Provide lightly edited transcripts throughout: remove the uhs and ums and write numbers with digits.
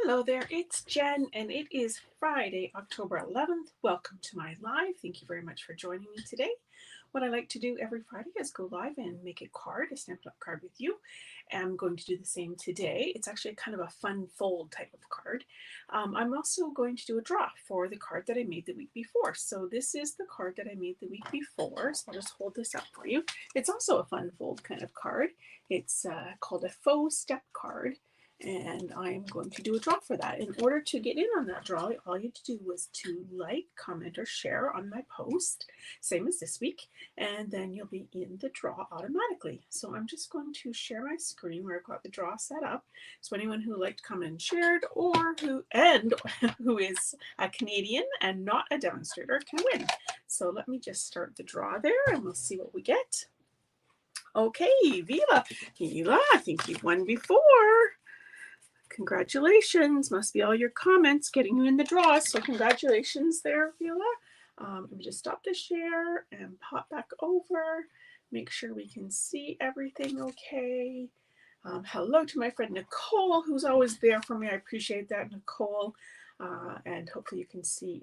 Hello there, it's Jen, and it is Friday, October 11th. Welcome to my live. Thank you very much for joining me today. What I like to do every Friday is go live and make a card, a Stampin' Up card with you. I'm going to do the same today. It's actually kind of a fun fold type of card. I'm also going to do a draw for the card that I made the week before. So this is the card that I made the week before. So I'll just hold this up for you. It's also a fun fold kind of card. It's called a faux step card. And I'm going to do a draw for that. In order to get in on that draw, all you have to do was to like, comment, or share on my post, same as this week, and then you'll be in the draw automatically. So I'm just going to share my screen where I've got the draw set up. So anyone who liked, commented, and shared, or who is a Canadian and not a demonstrator can win. So let me just start the draw there, and we'll see what we get. Okay, Vila, I think you've won before. Congratulations. Must be all your comments getting you in the draw. So congratulations there, Viola. Let me just stop the share and pop back over. Make sure we can see everything okay. Hello to my friend Nicole, who's always there for me. I appreciate that, Nicole. And hopefully you can see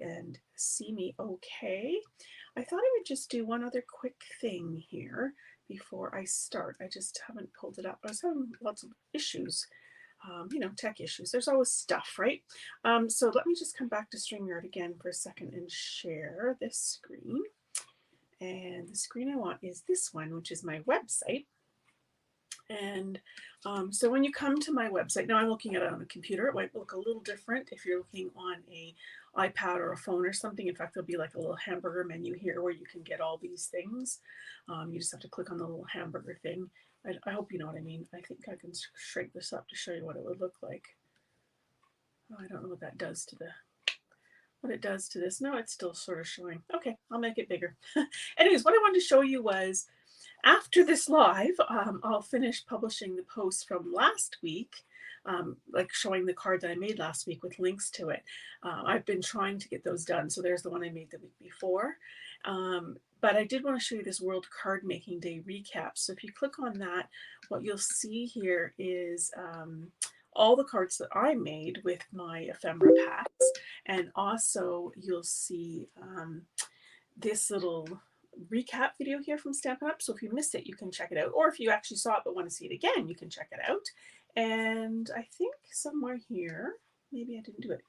me okay. I thought I would just do one other quick thing here before I start. I just haven't pulled it up. I was having lots of issues. Tech issues. There's always stuff, right? So let me just come back to StreamYard again for a second and share this screen. And the screen I want is this one, which is my website. And so when you come to my website, now I'm looking at it on a computer. It might look a little different if you're looking on a iPad or a phone or something. In fact, there'll be like a little hamburger menu here where you can get all these things. You just have to click on the little hamburger thing. I hope you know what I mean. I think I can shrink this up to show you what it would look like. Oh, I don't know what that does to what it does to this. No, it's still sort of showing. Okay, I'll make it bigger. Anyways, what I wanted to show you was after this live, I'll finish publishing the post from last week, like showing the card that I made last week with links to it. I've been trying to get those done. So there's the one I made the week before. But I did want to show you this World Card Making Day recap. So if you click on that, what you'll see here is all the cards that I made with my ephemera packs. And also you'll see this little recap video here from Stampin' Up. So if you missed it, you can check it out. Or if you actually saw it but want to see it again, you can check it out. And I think somewhere here, maybe I didn't do it.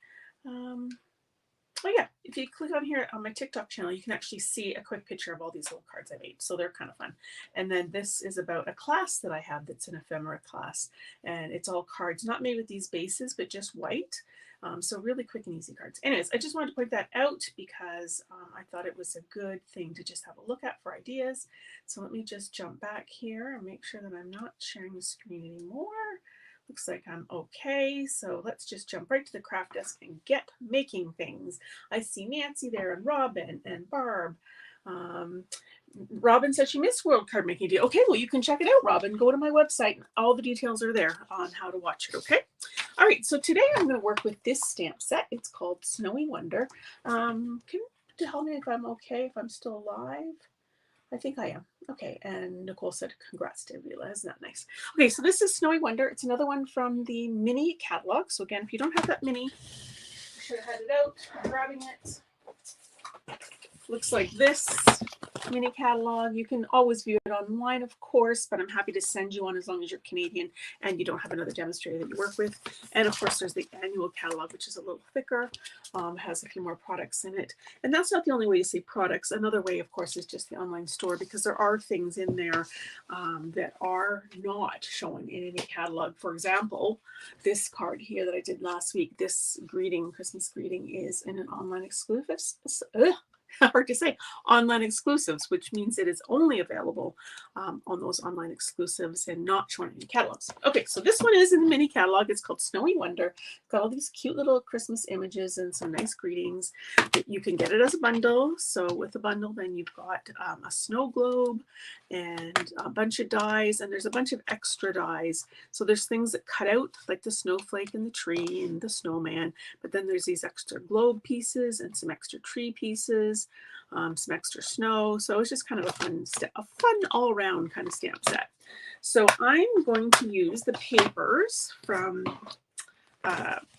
Oh yeah, if you click on here on my TikTok channel, you can actually see a quick picture of all these little cards I made. So they're kind of fun. And then this is about a class that I have that's an ephemera class. And it's all cards, not made with these bases, but just white. So really quick and easy cards. Anyways, I just wanted to point that out because I thought it was a good thing to just have a look at for ideas. So let me just jump back here and make sure that I'm not sharing the screen anymore. Looks like I'm okay. So let's just jump right to the craft desk and get making things. I see Nancy there and Robin and Barb. Robin said she missed World Card Making Day. Okay, well, you can check it out, Robin. Go to my website. All the details are there on how to watch it, okay? All right, so today I'm going to work with this stamp set. It's called Snowy Wonder. Can you tell me if I'm okay, if I'm still alive? I think I am. Okay, and Nicole said, congrats to Vila. Isn't that nice? Okay, so this is Snowy Wonder. It's another one from the mini catalog. So again, if you don't have that mini, I should have had it out. I'm grabbing it. Looks like this mini catalog. You can always view it online, of course, but I'm happy to send you one as long as you're Canadian and you don't have another demonstrator that you work with. And of course, there's the annual catalog, which is a little thicker, has a few more products in it. And that's not the only way you see products. Another way, of course, is just the online store, because there are things in there that are not shown in any catalog. For example, this card here that I did last week, this greeting, Christmas greeting, is in an online exclusive. Hard to say, online exclusives, which means it is only available on those online exclusives and not shown in any catalogs. Okay, so this one is in the mini catalog. It's called Snowy Wonder. It's got all these cute little Christmas images and some nice greetings. You can get it as a bundle. So with the bundle, then you've got a snow globe and a bunch of dies, and there's a bunch of extra dies. So there's things that cut out, like the snowflake and the tree and the snowman, but then there's these extra globe pieces and some extra tree pieces, some extra snow. So it's just kind of a fun all-around kind of stamp set. So I'm going to use the papers from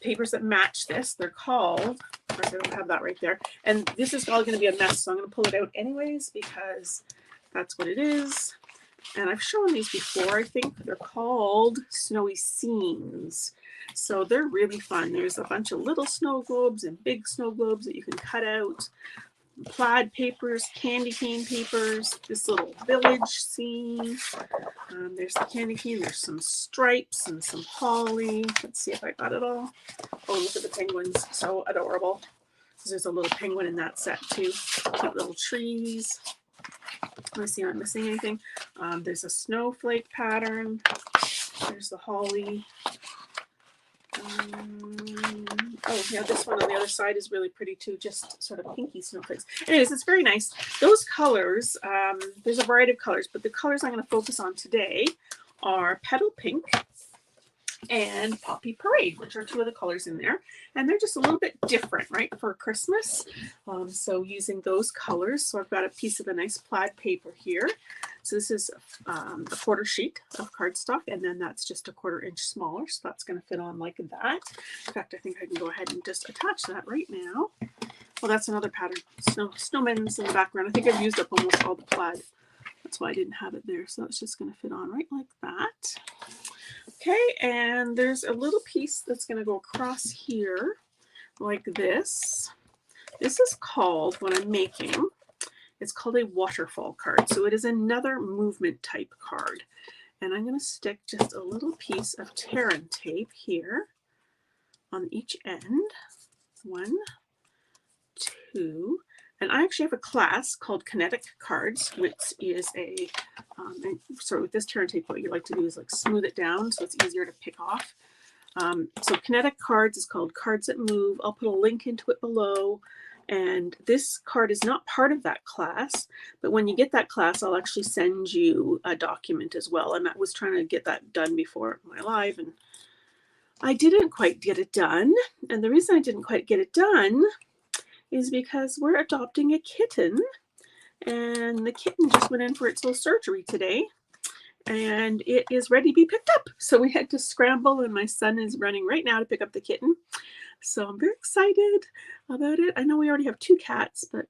papers that match this. They're called, of course I don't have that right there, and this is all going to be a mess, so I'm going to pull it out anyways because that's what it is. And I've shown these before, I think. They're called Snowy Scenes. So they're really fun. There's a bunch of little snow globes and big snow globes that you can cut out. Plaid papers, candy cane papers, this little village scene. There's the candy cane. There's some stripes and some holly. Let's see if I got it all. Oh, look at the penguins. So adorable. There's a little penguin in that set too. Cute little trees. Let me see if I'm missing anything. There's a snowflake pattern. There's the holly. Oh, yeah, this one on the other side is really pretty too, just sort of pinky snowflakes. Anyways, it's very nice. Those colors, there's a variety of colors, but the colors I'm going to focus on today are Petal Pink and Poppy Parade, which are two of the colors in there. And they're just a little bit different, right, for Christmas. So using those colors. So I've got a piece of a nice plaid paper here. So this is a quarter sheet of cardstock, and then that's just a 1/4 inch smaller. So that's going to fit on like that. In fact, I think I can go ahead and just attach that right now. Well, that's another pattern. Snowmen's in the background. I think I've used up almost all the plaid. That's why I didn't have it there. So it's just going to fit on right like that. Okay, and there's a little piece that's going to go across here like this. This is called, what I'm making, it's called a waterfall card. So it is another movement type card. And I'm going to stick just a little piece of Terran tape here on each end. 1, 2. And I actually have a class called Kinetic Cards, which is a, so with this Terran tape, what you like to do is like smooth it down so it's easier to pick off. So Kinetic Cards is called Cards That Move. I'll put a link into it below. And this card is not part of that class, but when you get that class, I'll actually send you a document as well. And I was trying to get that done before my live, and I didn't quite get it done. And the reason I didn't quite get it done is because we're adopting a kitten, and the kitten just went in for its little surgery today, and it is ready to be picked up. So we had to scramble, and my son is running right now to pick up the kitten. So I'm very excited about it. I know we already have 2 cats, but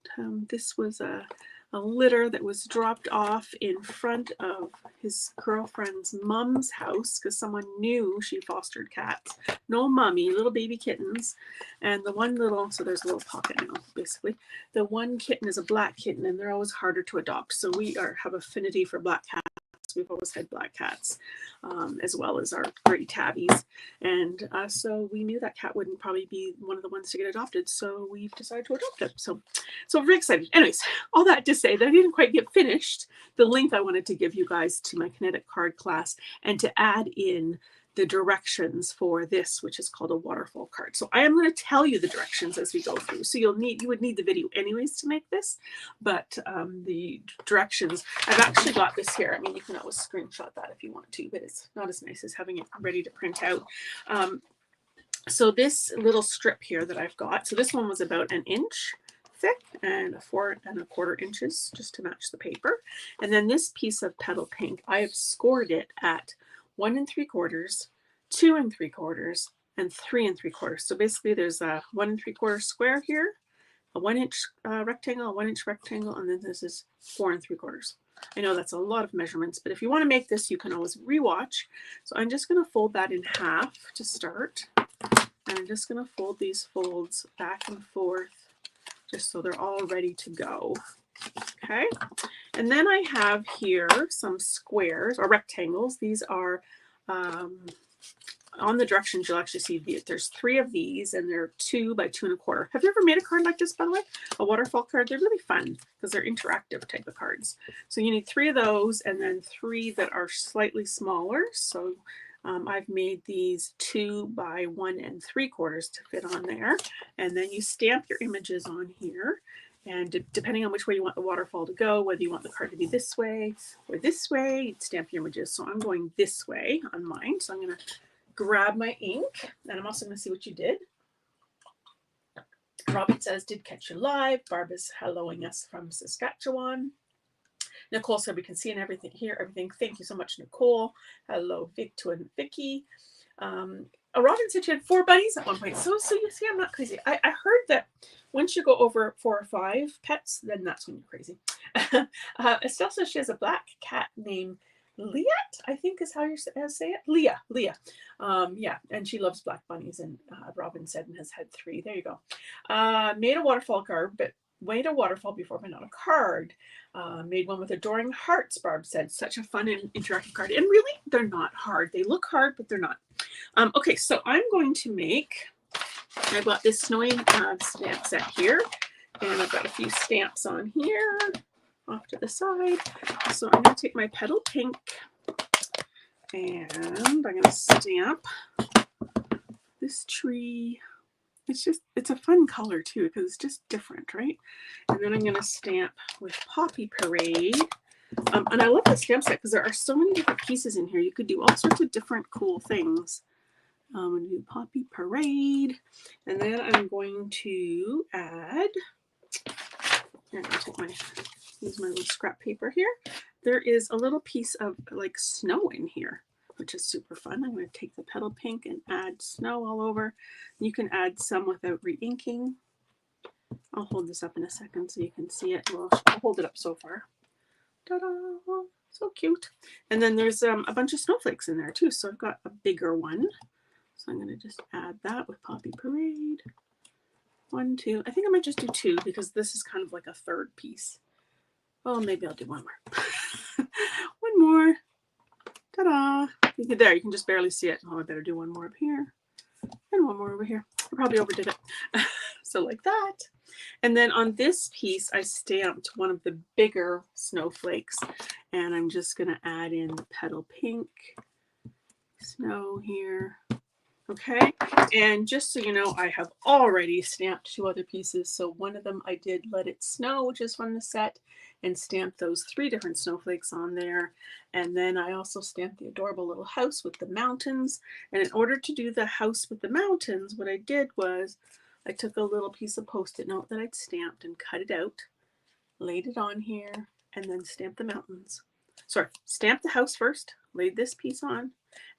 this was a litter that was dropped off in front of his girlfriend's mom's house because someone knew she fostered cats. No mummy, little baby kittens. And the one little, so there's a little pocket now, basically. The one kitten is a black kitten, and they're always harder to adopt. So we have affinity for black cats. We've always had black cats, as well as our gray tabbies. And so we knew that cat wouldn't probably be one of the ones to get adopted. So we've decided to adopt it. So we're very excited. Anyways, all that to say that I didn't quite get finished the link I wanted to give you guys to my Kinetic Card class and to add in the directions for this, which is called a waterfall card. So I am going to tell you the directions as we go through. So you would need the video anyways to make this, but the directions, I've actually got this here. I mean, you can always screenshot that if you want to, but it's not as nice as having it ready to print out. So this little strip here that I've got, so this one was about 1 inch thick and 4 1/4 inches just to match the paper. And then this piece of Petal Pink, I have scored it at 1 3/4, 2 3/4, and 3 3/4. So basically there's a 1 3/4 square here, a 1 inch rectangle, a 1 inch rectangle, and then this is 4 3/4. I know that's a lot of measurements, but if you want to make this, you can always rewatch. So I'm just going to fold that in half to start. And I'm just going to fold these folds back and forth just so they're all ready to go. Okay, and then I have here some squares or rectangles. These are on the directions, you'll actually see there's 3 of these, and they're 2 by 2 1/4. Have you ever made a card like this, by the way? A waterfall card? They're really fun because they're interactive type of cards. So you need 3 of those, and then 3 that are slightly smaller. So I've made these 2 by 1 3/4 to fit on there. And then you stamp your images on here. And depending on which way you want the waterfall to go, whether you want the card to be this way or this way, you'd stamp your images. So I'm going this way on mine. So I'm going to grab my ink, and I'm also going to see what you did. Robin says, did catch you live. Barb is helloing us from Saskatchewan. Nicole said we can see and everything, hear everything. Thank you so much, Nicole. Hello, Victor and Vicky. Robin said she had 4 bunnies at one point. So you see, I'm not crazy. I heard that once you go over 4 or 5 pets, then that's when you're crazy. Estelle says she has a black cat named Liat, I think is how you say it. Leah. Yeah, and she loves black bunnies, and Robin said and has had 3. There you go. Made a waterfall card, but made a waterfall before, but not a card. Made one with adoring hearts, Barb said. Such a fun and interactive card. And really, they're not hard. They look hard, but they're not. Okay, so I'm going to make, I got this snowy stamp set here, and I've got a few stamps on here off to the side. So I'm going to take my petal pink, and I'm going to stamp this tree. It's a fun color too, because it's just different, right? And then I'm going to stamp with Poppy Parade. And I love the stamp set because there are so many different pieces in here. You could do all sorts of different cool things. I'm going to do Poppy Parade. And then I'm going to add, I'm going to use my little scrap paper here. There is a little piece of like snow in here, which is super fun. I'm going to take the petal pink and add snow all over. You can add some without re-inking. I'll hold this up in a second so you can see it. Well, I'll hold it up so far. Ta-da! So cute. And then there's a bunch of snowflakes in there too. So I've got a bigger one. So I'm going to just add that with Poppy Parade. 1, 2. I think I might just do 2 because this is kind of like a third piece. Oh, maybe I'll do 1 more. 1 more. Ta-da! There, you can just barely see it. Oh, I better do 1 more up here. And 1 more over here. I probably overdid it. So like that. And then on this piece, I stamped one of the bigger snowflakes. And I'm just going to add in the petal pink snow here. Okay, and just so you know, I have already stamped 2 other pieces. So one of them I did Let It Snow, which is from the set, and stamped those 3 different snowflakes on there. And then I also stamped the adorable little house with the mountains. And in order to do the house with the mountains, what I did was I took a little piece of Post-it note that I'd stamped and cut it out, laid it on here, and then stamped the mountains. Sorry, stamped the house first, laid this piece on,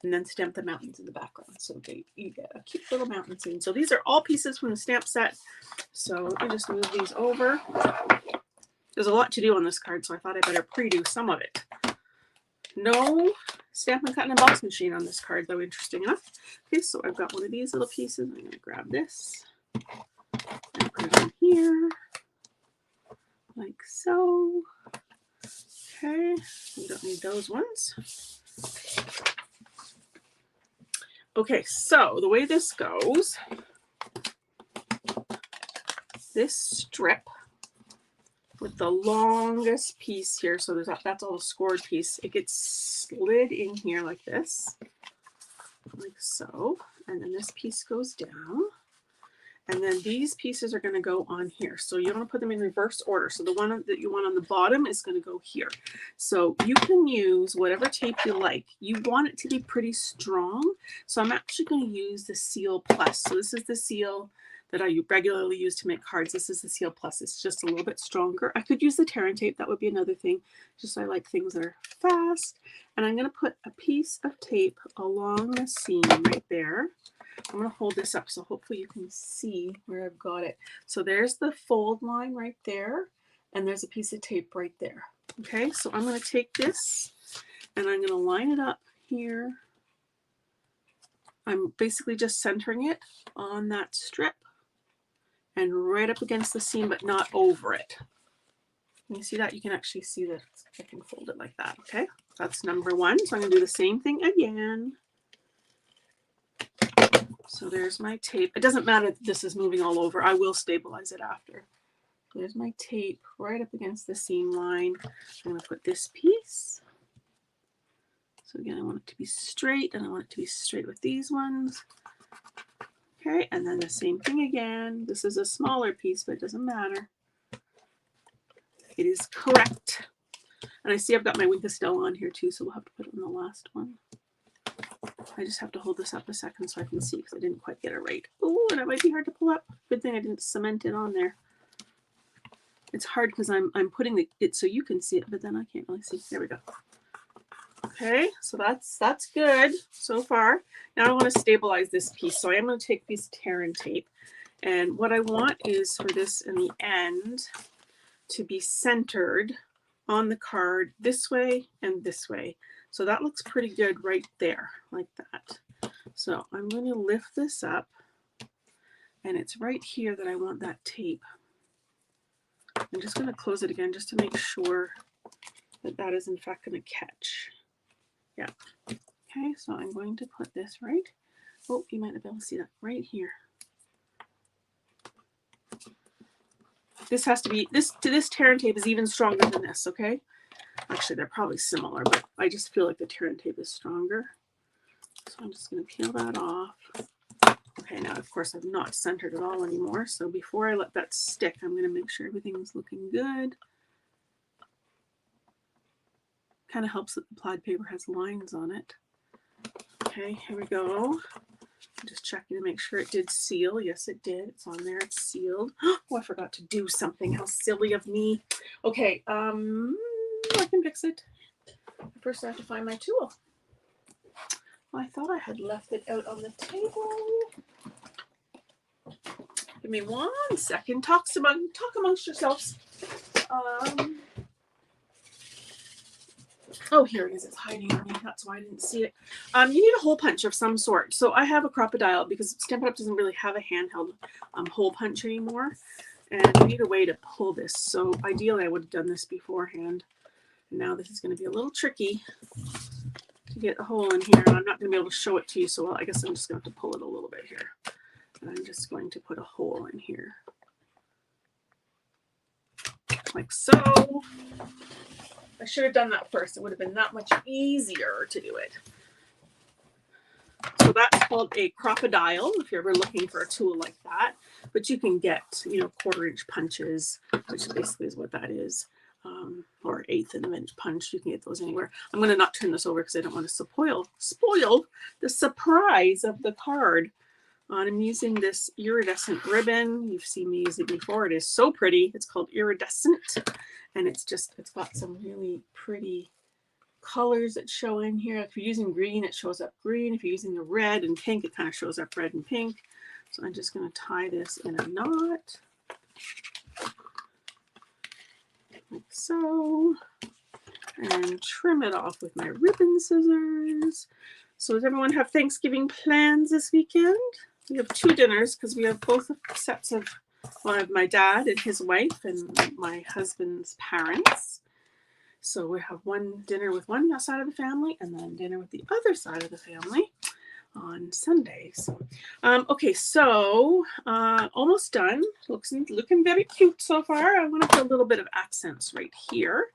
and then stamp the mountains in the background. So you get a cute little mountain scene. So these are all pieces from the stamp set. So let me just move these over. There's a lot to do on this card, so I thought I better pre-do some of it. No Stampin' Cut and Emboss machine on this card, though, interesting enough. Okay, so I've got one of these little pieces. I'm going to grab this and put it in here, like so. Okay, we don't need those ones. Okay, so the way this goes, this strip with the longest piece here, so that's all the scored piece, it gets slid in here like this, like so, and then this piece goes down. And then these pieces are going to go on here. So you want to put them in reverse order. So the one that you want on the bottom is going to go here. So you can use whatever tape you like. You want it to be pretty strong. So I'm actually going to use the Seal Plus. So this is the seal that I regularly use to make cards. This is the Seal Plus. It's just a little bit stronger. I could use the Tear and Tape. That would be another thing. Just I like things that are fast. And I'm going to put a piece of tape along the seam right there. I'm going to hold this up so hopefully you can see where I've got it. So there's the fold line right there, and there's a piece of tape right there. Okay, so I'm going to take this and I'm going to line it up here. I'm basically just centering it on that strip and right up against the seam, but not over it. Can you see that? You can actually see that I can fold it like that. Okay, that's number 1. So I'm going to do the same thing again. So there's my tape. It doesn't matter that this is moving all over. I will stabilize it after. There's my tape right up against the seam line. I'm going to put this piece. So again, I want it to be straight, and I want it to be straight with these ones. Okay, and then the same thing again. This is a smaller piece, but it doesn't matter. It is correct. And I see I've got my Wink of Stella on here too, so we'll have to put it on the last one. I just have to hold this up a second so I can see because I didn't quite get it right. Oh, and it might be hard to pull up. Good thing I didn't cement it on there. It's hard because I'm putting it so you can see it, but then I can't really see. There we go. Okay, so that's good so far. Now I want to stabilize this piece. So I am going to take this tear and tape. And what I want is for this in the end to be centered on the card this way and this way. So that looks pretty good right there, like that. So I'm going to lift this up, and it's right here that I want that tape. I'm just going to close it again just to make sure that that is in fact going to catch. Yeah. Okay, so I'm going to put this right. Oh, you might not be able to see that right here. This has to be, this tear and tape is even stronger than this, okay? Actually, they're probably similar, but I just feel like the tear and tape is stronger. So I'm just going to peel that off. Okay, now of course I've not centered it all anymore. So before I let that stick, I'm going to make sure everything's looking good. Kind of helps that the plaid paper has lines on it. Okay, here we go. I'm just checking to make sure it did seal. Yes, it did. It's on there. It's sealed. Oh, I forgot to do something. How silly of me. Okay, I can fix it. First, I have to find my tool. I thought I had left it out on the table. Give me 1 second. Talk amongst yourselves. Oh, here it is. It's hiding on me. That's why I didn't see it. You need a hole punch of some sort. So I have a Crocodile because Stampin' Up! Doesn't really have a handheld hole punch anymore. And you need a way to pull this. So ideally, I would have done this beforehand. And now this is going to be a little tricky to get a hole in here. And I'm not going to be able to show it to you. So I guess I'm just going to have to pull it a little bit here. And I'm just going to put a hole in here. Like so. I should have done that first. It would have been that much easier to do it. So that's called a Crocodile, if you're ever looking for a tool like that. But you can get, 1/4-inch punches, which basically is what that is, or 1/8 of an inch punch. You can get those anywhere. I'm going to not turn this over because I don't want to spoil the surprise of the card. I'm using this iridescent ribbon. You've seen me use it before. It is so pretty. It's called Iridescent. And it's got some really pretty colors that show in here. If you're using green, it shows up green. If you're using the red and pink, it kind of shows up red and pink. So I'm just going to tie this in a knot. Like so. And trim it off with my ribbon scissors. So does everyone have Thanksgiving plans this weekend? We have 2 dinners because we have both sets of one of my dad and his wife and my husband's parents. So we have one dinner with one side of the family and then dinner with the other side of the family on Sundays. Okay, so almost done. Looking very cute so far. I want to put a little bit of accents right here.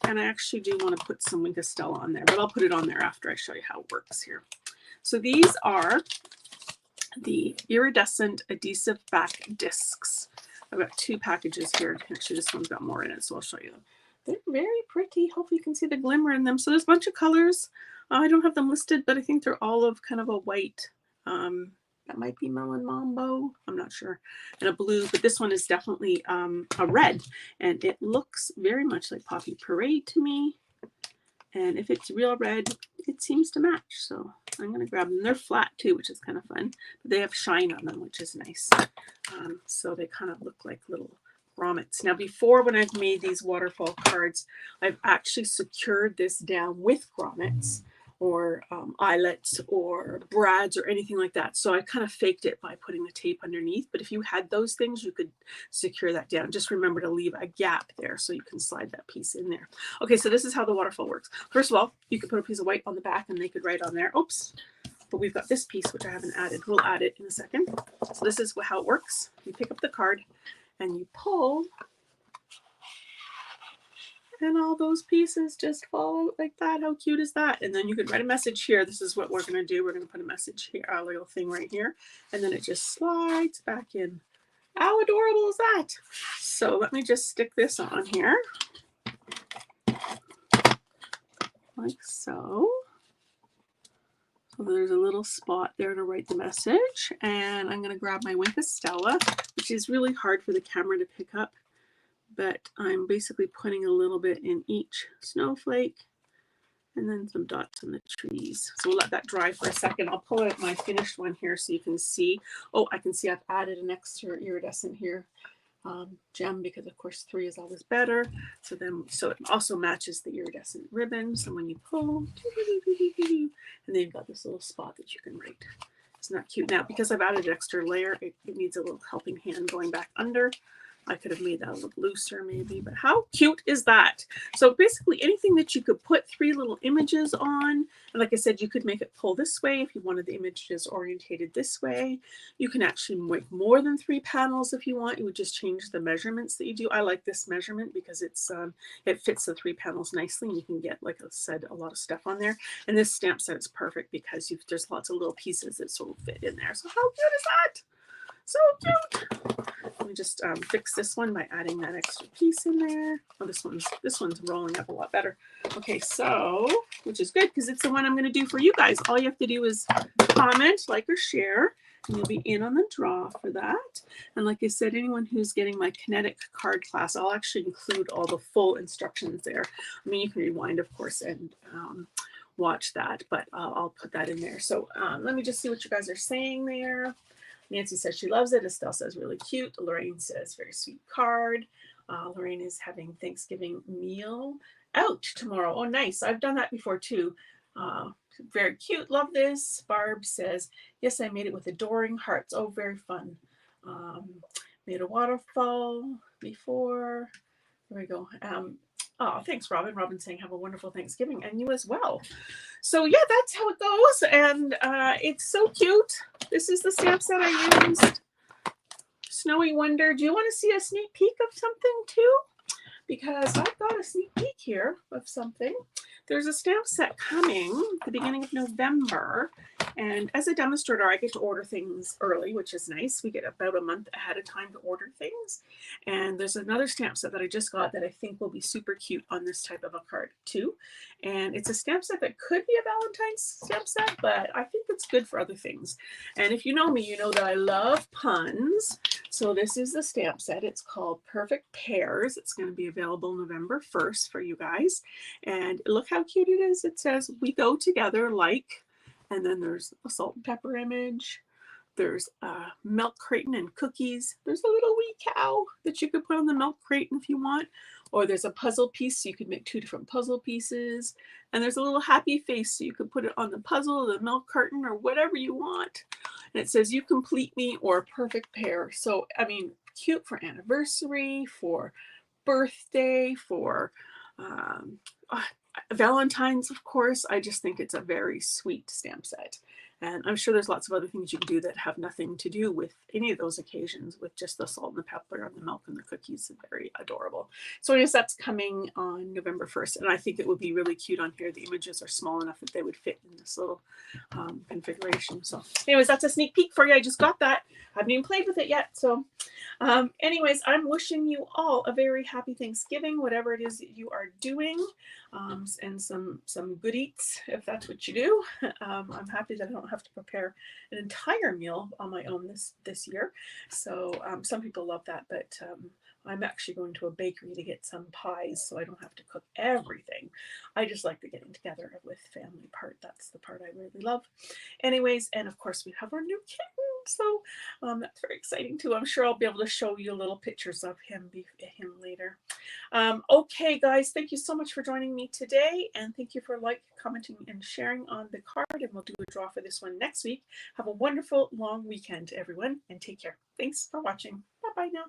And I actually do want to put some Wink of Stella on there, but I'll put it on there after I show you how it works here. So these are the iridescent adhesive back discs. I've got 2 packages here. Actually, this one's got more in it, so I'll show you them. They're very pretty. Hopefully you can see the glimmer in them. So there's a bunch of colors. I don't have them listed, but I think they're olive, kind of a white. That might be Melon Mambo. I'm not sure. And a blue, but this one is definitely a red. And it looks very much like Poppy Parade to me. And if it's real red, it seems to match. So I'm going to grab them. They're flat too, which is kind of fun. But they have shine on them, which is nice. So they kind of look like little grommets. Now before, when I've made these waterfall cards, I've actually secured this down with grommets or eyelets or brads or anything like that. So I kind of faked it by putting the tape underneath. But if you had those things, you could secure that down. Just remember to leave a gap there so you can slide that piece in there. Okay, so this is how the waterfall works. First of all, you could put a piece of white on the back and they could write on there. Oops. But we've got this piece, which I haven't added. We'll add it in a second. So this is how it works. You pick up the card and you pull, and all those pieces just fall out like that. How cute is that? And then you could write a message here. This is what we're going to do. We're going to put a message here, a little thing right here, and then it just slides back in. How adorable is that? So let me just stick this on here, like so. So there's a little spot there to write the message, and I'm going to grab my Wink of Stella, which is really hard for the camera to pick up. But I'm basically putting a little bit in each snowflake And then some dots on the trees. So we'll let that dry for a second. I'll pull out my finished one here so you can see. Oh, I can see I've added an extra iridescent here gem, because of course 3 is always better. So it also matches the iridescent ribbon. So when you pull, and then you've got this little spot that you can write. Isn't that cute? Now, because I've added an extra layer, it needs a little helping hand going back under. I could have made that a little looser maybe, but how cute is that? So basically anything that you could put 3 little images on, and like I said, you could make it pull this way if you wanted the images orientated this way. You can actually make more than 3 panels if you want. You would just change the measurements that you do. I like this measurement because it fits the 3 panels nicely, and you can get, like I said, a lot of stuff on there. And this stamp set is perfect because there's lots of little pieces that sort of fit in there. So how cute is that? So cute. Let me just fix this one by adding that extra piece in there. Oh, this one's rolling up a lot better. Okay, so, which is good because it's the one I'm going to do for you guys. All you have to do is comment, like, or share, and you'll be in on the draw for that. And like I said, anyone who's getting my kinetic card class, I'll actually include all the full instructions there. I mean, you can rewind, of course, and watch that, but I'll put that in there. So let me just see what you guys are saying there. Nancy says she loves it. Estelle says really cute. Lorraine says very sweet card. Lorraine is having Thanksgiving meal out tomorrow. Oh, nice. I've done that before too. Very cute. Love this. Barb says, yes, I made it with adoring hearts. Oh, very fun. Made a waterfall before. There we go. Oh, thanks, Robin. Robin saying have a wonderful Thanksgiving, and you as well. So yeah, that's how it goes, and it's so cute. This is the stamp set I used. Snowy Wonder. Do you want to see a sneak peek of something too? Because I've got a sneak peek here of something. There's a stamp set coming at the beginning of November. And as a demonstrator, I get to order things early, which is nice. We get about a month ahead of time to order things. And there's another stamp set that I just got that I think will be super cute on this type of a card too. And it's a stamp set that could be a Valentine's stamp set, but I think it's good for other things. And if you know me, you know that I love puns. So this is the stamp set. It's called Perfect Pairs. It's going to be available November 1st for you guys. And look how cute it is. It says, we go together like, and then there's a salt and pepper image. There's milk crate and cookies. There's a little wee cow that you could put on the milk crate if you want. Or there's a puzzle piece, so you could make 2 different puzzle pieces. And there's a little happy face, so you could put it on the puzzle, the milk carton, or whatever you want. And it says, you complete me, or a perfect pair. So, I mean, cute for anniversary, for birthday, for Valentine's, of course. I just think it's a very sweet stamp set. And I'm sure there's lots of other things you can do that have nothing to do with any of those occasions, with just the salt and the pepper and the milk and the cookies. Very adorable. So I guess that's coming on November 1st. And I think it would be really cute on here. The images are small enough that they would fit in this little configuration. So anyways, that's a sneak peek for you. I just got that. I haven't even played with it yet. So anyways, I'm wishing you all a very happy Thanksgiving, whatever it is that you are doing, and some good eats if that's what you do. I'm happy that I don't have to prepare an entire meal on my own this year. So some people love that, but I'm actually going to a bakery to get some pies, so I don't have to cook everything. I just like the getting together with family part. That's the part I really love. Anyways, and of course we have our new kitten, so that's very exciting too. I'm sure I'll be able to show you little pictures of him later. Okay, guys, thank you so much for joining me today, and thank you for commenting, and sharing on the card, and we'll do a draw for this one next week. Have a wonderful long weekend, everyone, and take care. Thanks for watching. Bye-bye now.